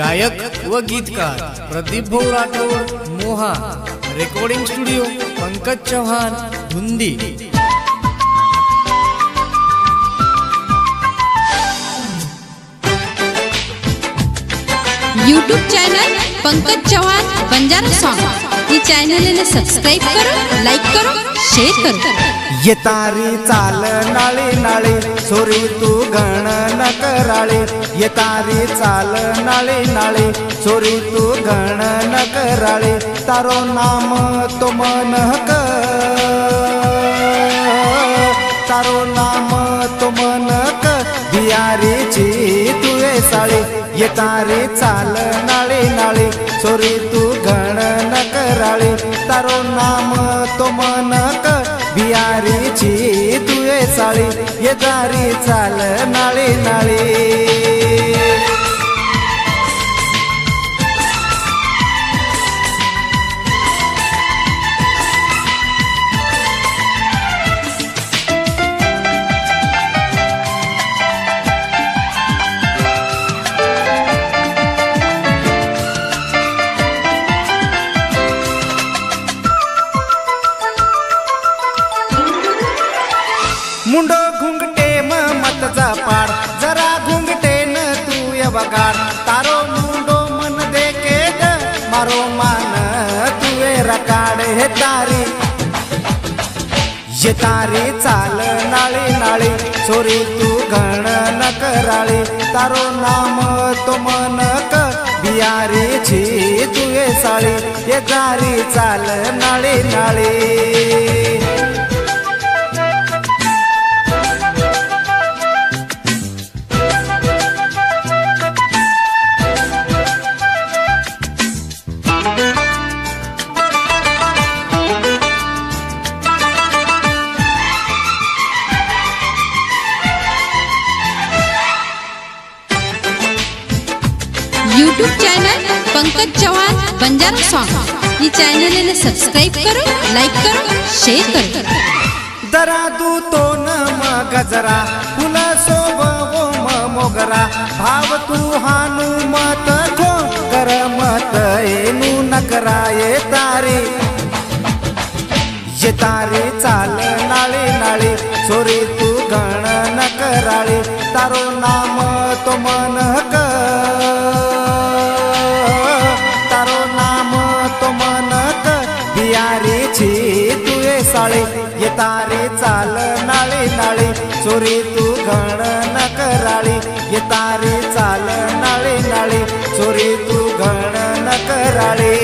गायक व गीतकार Pradeep Bhau Rathod Moha, recording studio Pankaj Chavan Dhundi. YouTube channel Pankaj Chavan Banjara song ये चॅनल सब्सक्राइब करो, लाइक करो, शेयर करो। ये तारी चाल नाळे नाळे सोरी तू गण न कराळे, ये तारी चाल नाळे नाळे सोरी तू गण न कराळे, तारो नाम तो मनक, तारो नाम तो मनक बियारीची तुए साळे। ये तारी चाल नाळे नाळे सोरी तू गण न कराळे, तारो नाम तो मनक बियारीची तुए साळी, ये तारी चाल नाळे नाळे। मुंडो घुंगटे मतचा पाड, जरा घुंगटे न तू ये बगाड, तारो मुंडो मन देखे ग मारो मान तुए रकाड। हे तारी ये तारी चाल नाळे नाळे सोरी तू गण न कराळे, तारो नाम तो मनक बियारीची तुए साळी, ये तारी चाल नाळे नाळे। YouTube channel Pankaj Chavan Banjara song ये चॅनल सब्सक्राइब करो, लाइक करो, शेयर करो। दरा दू तो न गजरा फुला सोबो मोगरा, भाव तू हानु मत खो कर मत एनु नकरा। ये तारी ये तारी चाल नाळे नाळे सोरी तू गण न कराळे, तारो नाम तो मनक, तारो नाम तो मनक बियारीची तुए साळे। ये तारी चाल नाळे नाळे सोरी तू गण न कराळे, ये तारी चाल नाळे नाळे सोरी तू गण न कराळे।